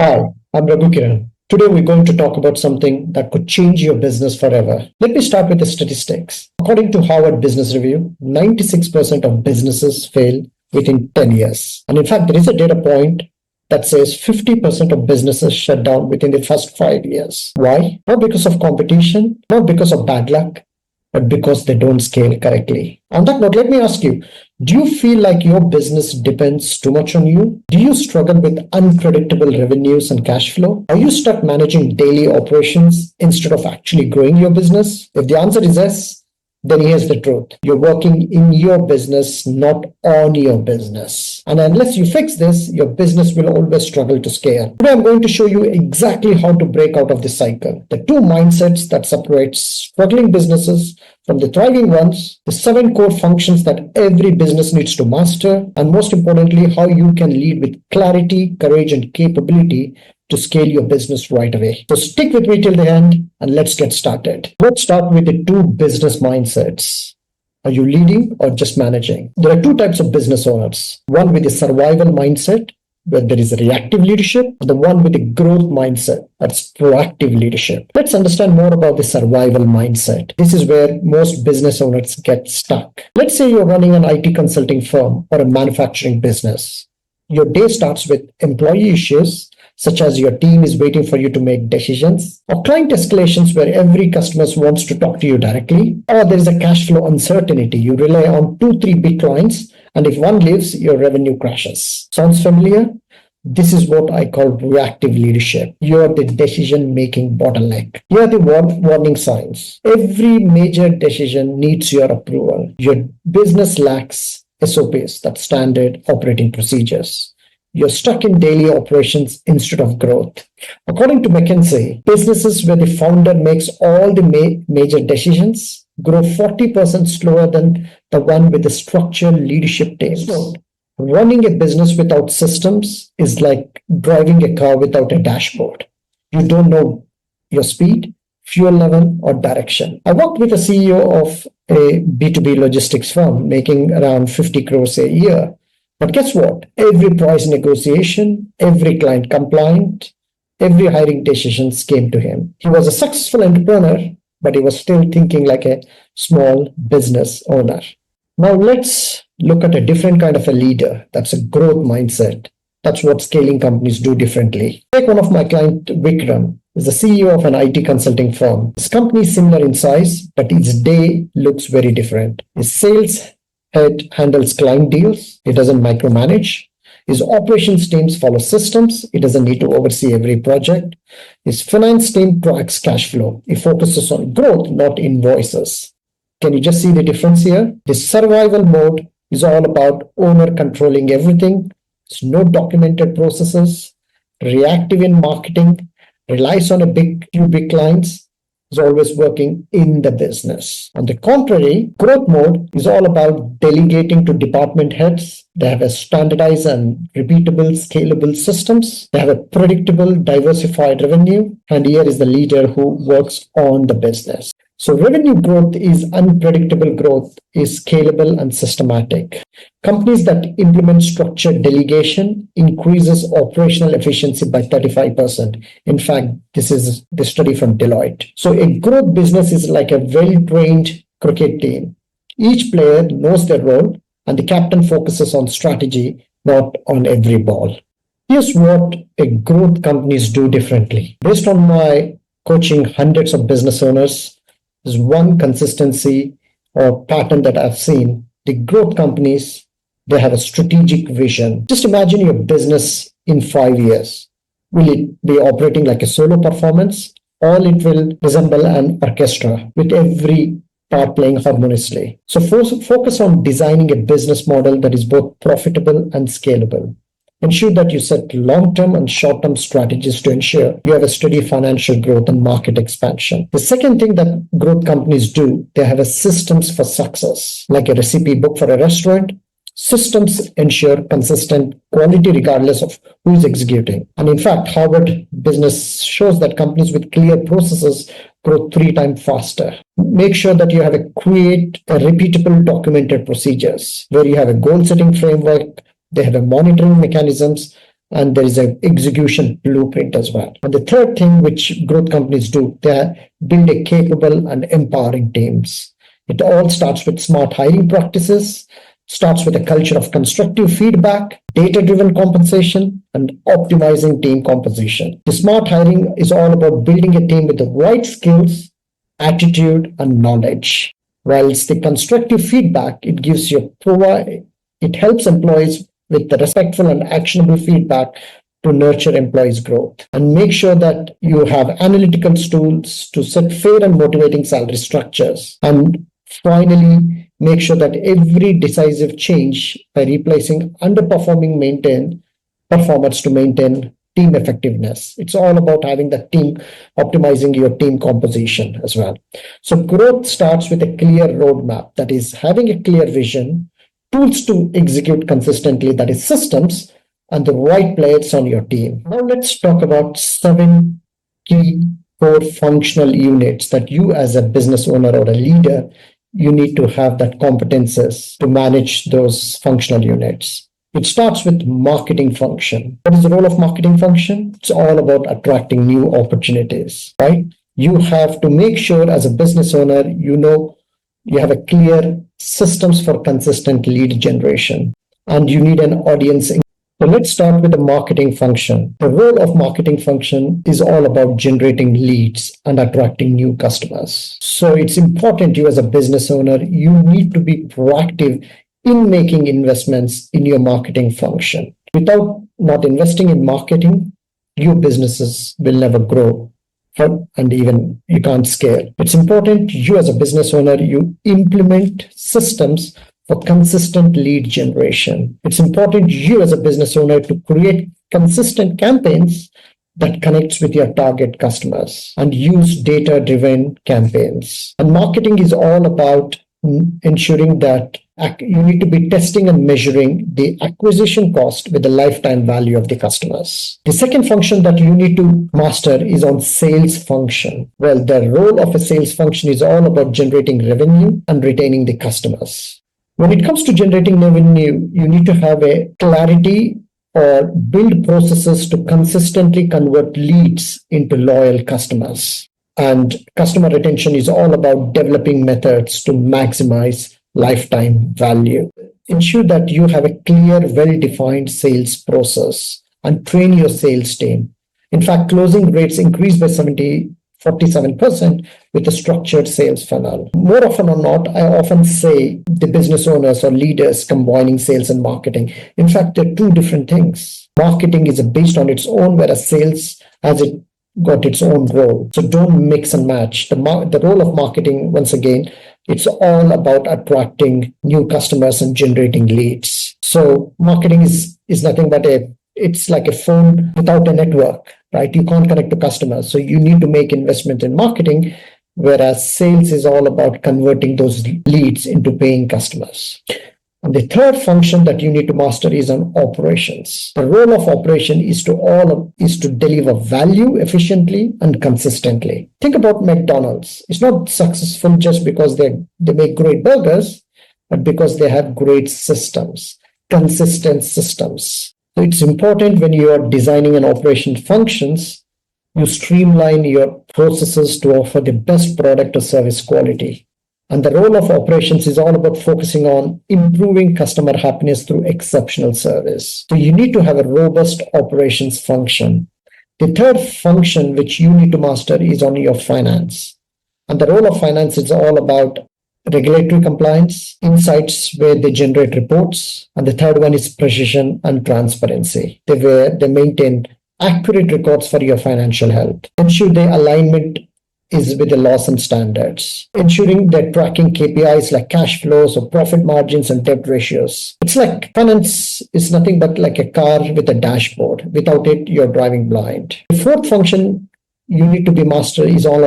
Hi, I'm Raghu Kiran. Today we're going to talk about something that could change your business forever. Let me start with the statistics. According to Harvard Business Review, 96% of businesses fail within 10 years. And in fact, there is a data point that says 50% of businesses shut down within the first 5 years. Why? Not because of competition, not because of bad luck, but because they don't scale correctly. On that note, let me ask you, do you feel like your business depends too much on you? Do you struggle with unpredictable revenues and cash flow? Are you stuck managing daily operations instead of actually growing your business? If the answer is yes, then here's the truth. You're working in your business, not on your business. And unless you fix this, your business will always struggle to scale. Today, I'm going to show you exactly how to break out of this cycle. The two mindsets that separate struggling businesses from the thriving ones, the 7 core functions that every business needs to master, and most importantly, how you can lead with clarity, courage, and capability to scale your business right away. So stick with me till the end and let's get started. Let's start with the two business mindsets. Are you leading or just managing? There are two types of business owners. One with a survival mindset, where there is a reactive leadership, and the one with a growth mindset, that's proactive leadership. Let's understand more about the survival mindset. This is where most business owners get stuck. Let's say you're running an IT consulting firm or a manufacturing business. Your day starts with employee issues, such as your team is waiting for you to make decisions, or client escalations where every customer wants to talk to you directly, or there is a cash flow uncertainty. You rely on 2-3 big clients, and if one leaves, your revenue crashes. Sounds familiar? This is what I call reactive leadership. You're the decision-making bottleneck. Here are the warning signs. Every major decision needs your approval. Your business lacks SOPs, that's standard operating procedures. You're stuck in daily operations instead of growth. According to McKinsey, businesses where the founder makes all the major decisions grow 40% slower than the one with the structured leadership teams. So, running a business without systems is like driving a car without a dashboard. You don't know your speed, fuel level, or direction. I worked with a CEO of a B2B logistics firm making around 50 crores a year. But guess what? Every price negotiation, every client complaint, every hiring decisions came to him. He was a successful entrepreneur, but he was still thinking like a small business owner. Now let's look at a different kind of a leader. That's a growth mindset. That's what scaling companies do differently. Take one of my clients, Vikram, is the CEO of an IT consulting firm. His company is similar in size, but its day looks very different. His sales head handles client deals. He doesn't micromanage. His operations teams follow systems. He doesn't need to oversee every project. His finance team tracks cash flow. He focuses on growth, not invoices. Can you just see the difference here? The survival mode is all about owner controlling everything. There's no documented processes. Reactive in marketing. Relies on few big clients. Is always working in the business. On the contrary, growth mode is all about delegating to department heads. They have a standardized and repeatable, scalable systems. They have a predictable, diversified revenue. And here is the leader who works on the business. So revenue growth is unpredictable growth, is scalable and systematic. Companies that implement structured delegation increases operational efficiency by 35%. In fact, this is the study from Deloitte. So a growth business is like a well-trained cricket team. Each player knows their role and the captain focuses on strategy, not on every ball. Here's what a growth companies do differently. Based on my coaching hundreds of business owners, there's one consistency or pattern that I've seen. The growth companies, they have a strategic vision. Just imagine your business in 5 years. Will it be operating like a solo performance, or it will resemble an orchestra with every part playing harmoniously? So focus on designing a business model that is both profitable and scalable. Ensure that you set long-term and short-term strategies to ensure you have a steady financial growth and market expansion. The second thing that growth companies do, they have a systems for success. Like a recipe book for a restaurant, systems ensure consistent quality regardless of who's executing. And in fact, Harvard Business shows that companies with clear processes grow 3 times faster. Make sure that you create a repeatable documented procedures where you have a goal-setting framework. They have a monitoring mechanisms and there is an execution blueprint as well. And the third thing which growth companies do, they build a capable and empowering teams. It all starts with smart hiring practices, starts with a culture of constructive feedback, data-driven compensation, and optimizing team composition. The smart hiring is all about building a team with the right skills, attitude, and knowledge. Whilst the constructive feedback, it helps employees with the respectful and actionable feedback to nurture employees' growth, and make sure that you have analytical tools to set fair and motivating salary structures. And finally, make sure that every decisive change by replacing underperforming performance to maintain team effectiveness. It's all about having the team, optimizing your team composition as well. So growth starts with a clear roadmap, that is having a clear vision, tools to execute consistently, that is systems, and the right players on your team. Now let's talk about 7 key core functional units that you as a business owner or a leader, you need to have that competences to manage those functional units. It starts with marketing function. What is the role of marketing function? It's all about attracting new opportunities, right? You have to make sure as a business owner, you have a clear systems for consistent lead generation, and you need an audience. So let's start with the marketing function. The role of marketing function is all about generating leads and attracting new customers. So it's important you as a business owner, you need to be proactive in making investments in your marketing function. Without not investing in marketing, your businesses will never grow, and even you can't scale. It's important you as a business owner, you implement systems for consistent lead generation. It's important you as a business owner to create consistent campaigns that connects with your target customers and use data-driven campaigns. And marketing is all about ensuring that you need to be testing and measuring the acquisition cost with the lifetime value of the customers. The second function that you need to master is on sales function. Well, the role of a sales function is all about generating revenue and retaining the customers. When it comes to generating revenue, you need to have a clarity or build processes to consistently convert leads into loyal customers. And customer retention is all about developing methods to maximize lifetime value. Ensure that you have a clear, well-defined sales process and train your sales team. In fact, closing rates increased by 47% with a structured sales funnel. More often or not, I often say the business owners or leaders combining sales and marketing. In fact, they're two different things. Marketing is based on its own, whereas sales has got its own role. So don't mix and match. The role of marketing, once again, it's all about attracting new customers and generating leads. So marketing is nothing but it's like a phone without a network, right? You can't connect to customers. So you need to make investment in marketing, whereas sales is all about converting those leads into paying customers. And the third function that you need to master is on operations. The role of operation is to deliver value efficiently and consistently. Think about McDonald's. It's not successful just because they make great burgers, but because they have great systems, consistent systems. So it's important when you are designing an operation functions, you streamline your processes to offer the best product or service quality. And the role of operations is all about focusing on improving customer happiness through exceptional service. So you need to have a robust operations function. The third function which you need to master is on your finance. And the role of finance is all about regulatory compliance, insights where they generate reports. And the third one is precision and transparency. They maintain accurate records for your financial health. Ensure the alignment is with the laws and standards, ensuring that tracking KPIs like cash flows or profit margins and debt ratios. It's like finance is nothing but like a car with a dashboard. Without it, you're driving blind. The fourth function you need to be master is all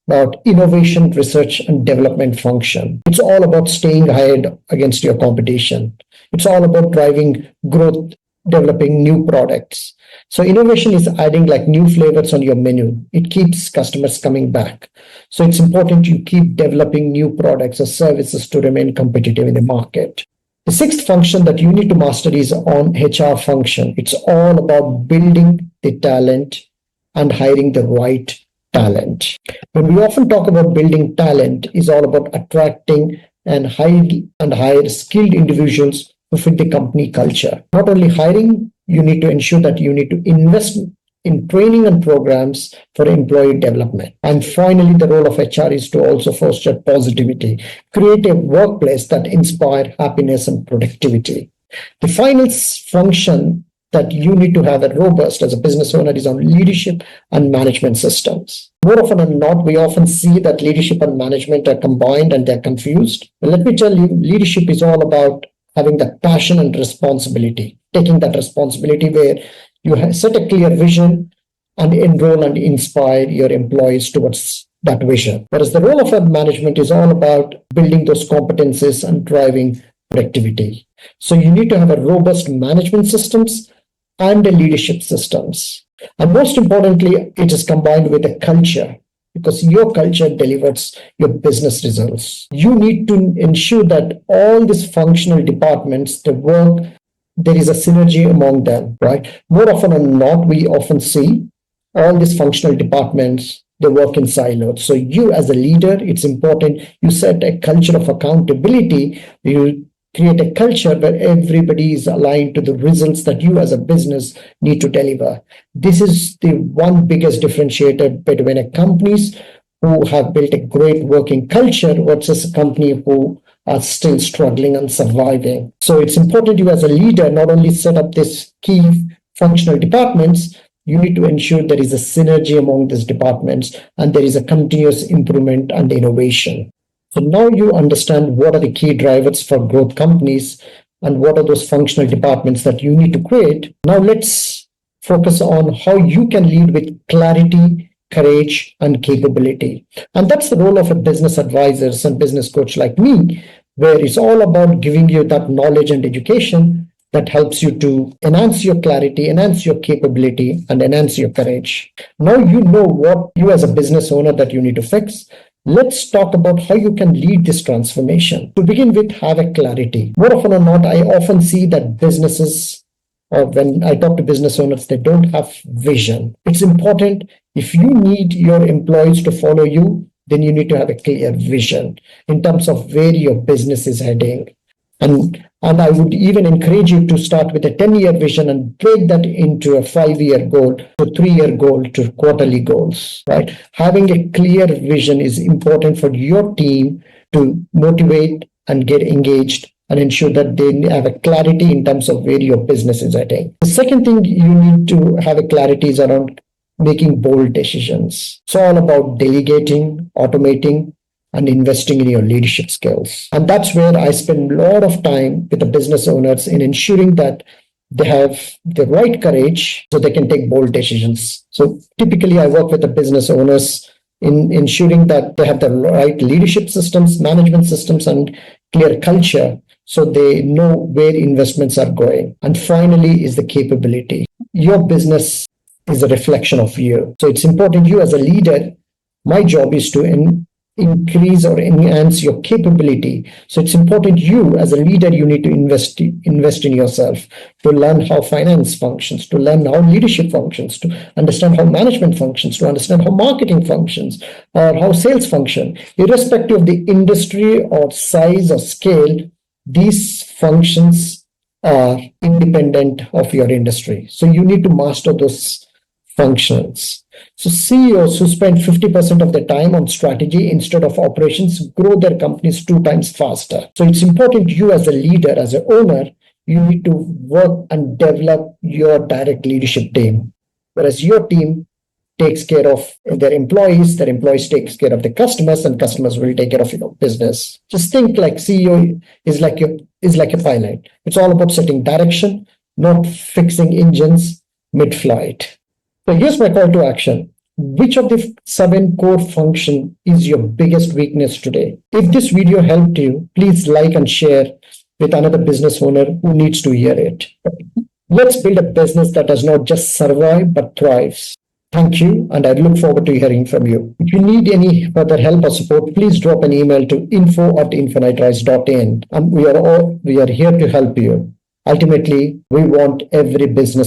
about innovation, research, and development function. It's all about staying ahead against your competition. It's all about driving growth, developing new products. So innovation is adding like new flavors on your menu. It keeps customers coming back. So it's important you keep developing new products or services to remain competitive in the market. The sixth function that you need to master is on HR function. It's all about building the talent and hiring the right talent. When we often talk about building talent, is all about attracting and hire skilled individuals who fit the company culture. Not only hiring, you need to ensure that you need to invest in training and programs for employee development. And finally, the role of HR is to also foster positivity, create a workplace that inspires happiness and productivity. The final function that you need to have a robust as a business owner is on leadership and management systems. More often than not, we often see that leadership and management are combined and they're confused. But let me tell you, leadership is all about having that passion and responsibility, taking that responsibility where you set a clear vision and enroll and inspire your employees towards that vision. Whereas the role of a management is all about building those competencies and driving productivity. So you need to have a robust management systems and a leadership systems. And most importantly, it is combined with a culture, because your culture delivers your business results. You need to ensure that all these functional departments, the work, there is a synergy among them, right? More often than not, we often see all these functional departments, they work in silos. So you as a leader, it's important you set a culture of accountability. You create a culture where everybody is aligned to the results that you as a business need to deliver. This is the one biggest differentiator between a companies who have built a great working culture versus a company who are still struggling and surviving. So it's important you as a leader not only set up these key functional departments, you need to ensure there is a synergy among these departments and there is a continuous improvement and innovation. So now you understand what are the key drivers for growth companies and what are those functional departments that you need to create. Now let's focus on how you can lead with clarity, courage, and capability. And that's the role of a business advisors and business coach like me, where it's all about giving you that knowledge and education that helps you to enhance your clarity, enhance your capability, and enhance your courage. Now you know what you as a business owner that you need to fix. Let's talk about how you can lead this transformation. To begin with, have a clarity. More often than not, I often see that businesses, or when I talk to business owners, they don't have vision. It's important, if you need your employees to follow you, then you need to have a clear vision in terms of where your business is heading. And I would even encourage you to start with a 10-year vision and break that into a 5-year goal, to 3-year goal, to quarterly goals, right? Having a clear vision is important for your team to motivate and get engaged and ensure that they have a clarity in terms of where your business is heading. The second thing you need to have a clarity is around making bold decisions. It's all about delegating, automating, and investing in your leadership skills. And that's where I spend a lot of time with the business owners in ensuring that they have the right courage so they can take bold decisions. So typically I work with the business owners in ensuring that they have the right leadership systems, management systems, and clear culture so they know where investments are going. And finally is the capability. Your business is a reflection of you. So it's important you as a leader, my job is to increase or enhance your capability. So it's important you as a leader, you need to invest in yourself, to learn how finance functions, to learn how leadership functions, to understand how management functions, to understand how marketing functions, or how sales function. Irrespective of the industry or size or scale, these functions are independent of your industry. So you need to master those functions. So CEOs who spend 50% of their time on strategy instead of operations grow their companies 2 times faster. So it's important you as a leader, as an owner, you need to work and develop your direct leadership team. Whereas your team takes care of their employees takes care of the customers, and customers will take care of your business. Just think like CEO is like a pilot. It's all about setting direction, not fixing engines mid-flight. So here's my call to action. Which of the 7 core functions is your biggest weakness today? If this video helped you, please like and share with another business owner who needs to hear it. Let's build a business that does not just survive but thrives. Thank you, and I look forward to hearing from you. If you need any further help or support, please drop an email to info@infiniterise.in, and we are here to help you. Ultimately, we want every business